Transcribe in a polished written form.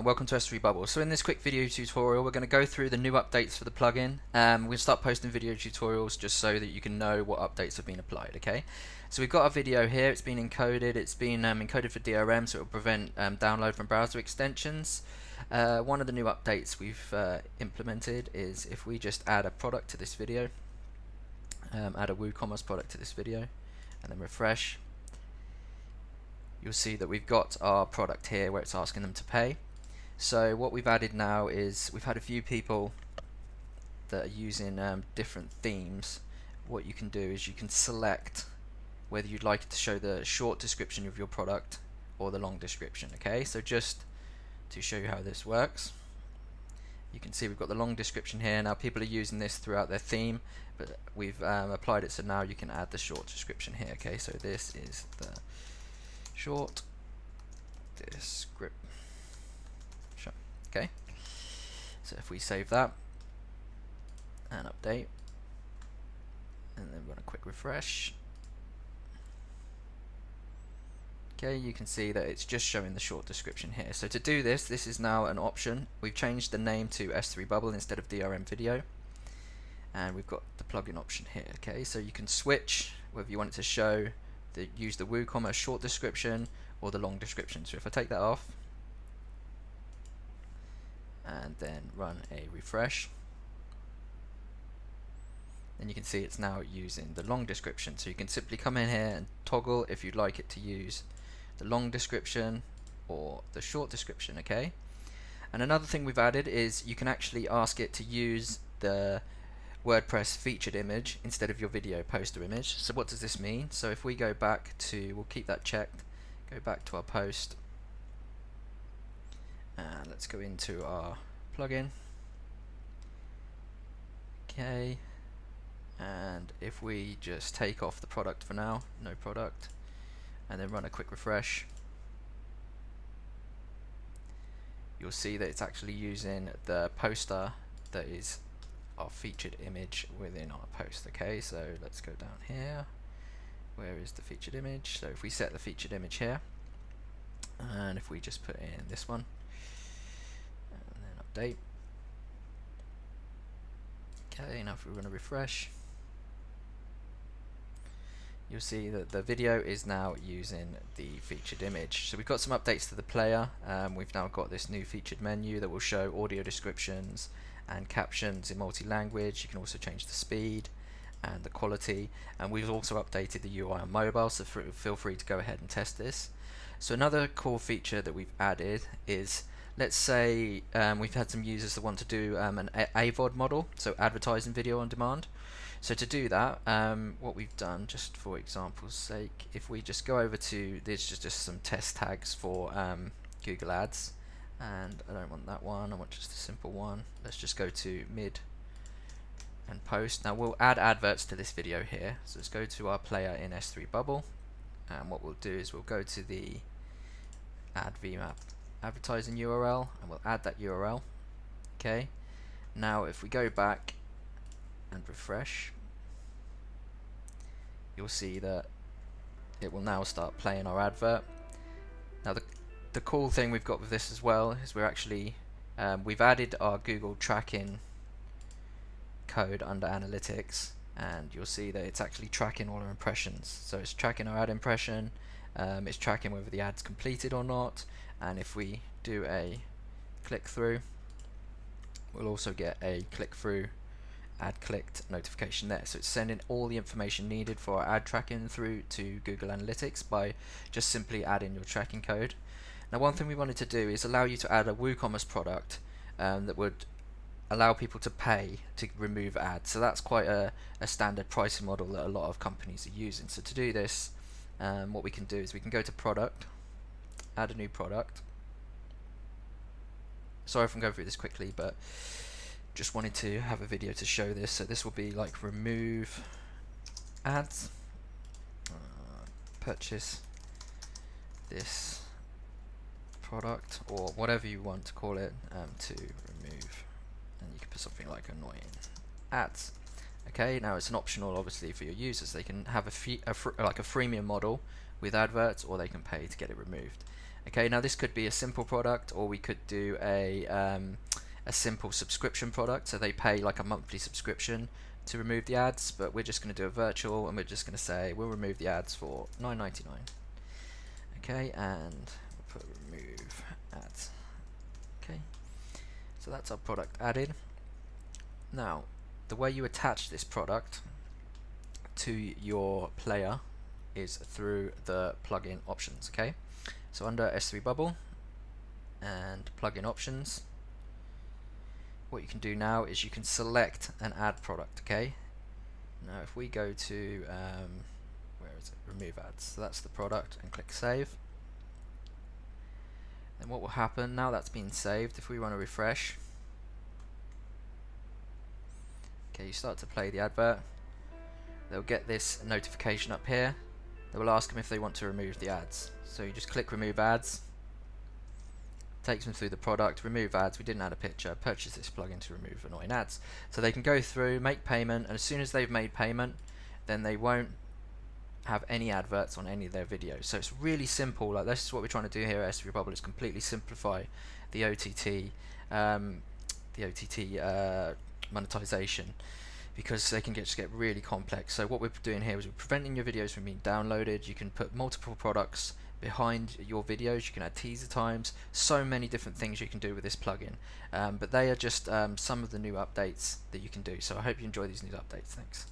and welcome to S3Bubble. So in this quick video tutorial we're going to go through the new updates for the plugin. We'll start posting video tutorials just so that you can know what updates have been applied, okay? So we've got a video here, it's been encoded, encoded for DRM so it will prevent download from browser extensions. One of the new updates we've implemented is if we just add a product to this video, add a Woocommerce product to this video and then refresh, you'll see that we've got our product here where it's asking them to pay. So what we've added now is we've had a few people that are using different themes. What you can do is you can select whether you'd like it to show the short description of your product or the long description. Okay, so just to show you how this works, you can see we've got the long description here. Now people are using this throughout their theme, but we've applied it so now you can add the short description here. Okay, so this is the short description. Okay, so if we save that and update and then run a quick refresh, okay, you can see that it's just showing the short description here. So to do this, this is now an option. We've changed the name to S3Bubble instead of DRM video, and we've got the plugin option here. Okay, so you can switch whether you want it to show use the WooCommerce short description or the long description. So if I take that off and then run a refresh, then you can see it's now using the long description. So you can simply come in here and toggle if you'd like it to use the long description or the short description. Okay, and another thing we've added is you can actually ask it to use the WordPress featured image instead of your video poster image. So what does this mean? So if we go back to, we'll keep that checked, go back to our post and let's go into our plugin. Okay, and if we just take off the product for now, no product, and then run a quick refresh, you'll see that it's actually using the poster that is our featured image within our post. Okay, so let's go down here. Where is the featured image? So if we set the featured image here, and if we just put in this one and then update, okay, now if we run a refresh, you'll see that the video is now using the featured image. So we've got some updates to the player. We've now got this new featured menu that will show audio descriptions and captions in multi-language. You can also change the speed and the quality, and we've also updated the UI on mobile, so feel free to go ahead and test this. So another cool feature that we've added is, let's say we've had some users that want to do an AVOD model, so advertising video on demand. So to do that, what we've done, just for example's sake, if we just go over to, there's just some test tags for Google Ads, and I don't want that one, I want just a simple one. Let's just go to mid and post. Now we'll add adverts to this video here, so let's go to our player in S3Bubble, and what we'll do is we'll go to the add vmap advertising URL and we'll add that URL. Okay, now if we go back and refresh, you'll see that it will now start playing our advert. Now the cool thing we've got with this as well is we're actually we've added our Google tracking code under analytics, and you'll see that it's actually tracking all our impressions. So it's tracking our ad impression, it's tracking whether the ad's completed or not, and if we do a click through, we'll also get a click through ad clicked notification there. So it's sending all the information needed for our ad tracking through to Google Analytics by just simply adding your tracking code. Now one thing we wanted to do is allow you to add a WooCommerce product that would allow people to pay to remove ads. So that's quite a standard pricing model that a lot of companies are using. So to do this, what we can do is we can go to product, add a new product. Sorry if I'm going through this quickly, but just wanted to have a video to show this. So this will be like remove ads, purchase this product, or whatever you want to call it, to remove, and you can put something like annoying ads. Okay, now it's an optional obviously for your users. They can have like a freemium model with adverts, or they can pay to get it removed. Okay, now this could be a simple product, or we could do a simple subscription product, so they pay like a monthly subscription to remove the ads, but we're just going to do a virtual, and we're just going to say we'll remove the ads for $9.99. Okay, and we'll put remove ads. Okay, so that's our product added. Now, the way you attach this product to your player is through the plugin options. Okay, so under S3Bubble and plugin options, what you can do now is you can select an ad product. Okay, now if we go to where is it, remove ads, so that's the product, and click save, and what will happen now that's been saved, if we run a refresh, okay, you start to play the advert, they'll get this notification up here. They will ask them if they want to remove the ads, so you just click remove ads, takes them through the product, remove ads, we didn't add a picture, purchase this plugin to remove annoying ads. So they can go through, make payment, and as soon as they've made payment, then they won't have any adverts on any of their videos. So it's really simple. Like, this is what we're trying to do here at S3Bubble, is completely simplify the OTT monetization, because they can just get really complex. So what we're doing here is we're preventing your videos from being downloaded. You can put multiple products behind your videos, you can add teaser times, so many different things you can do with this plugin, but they are just some of the new updates that you can do. So I hope you enjoy these new updates. Thanks.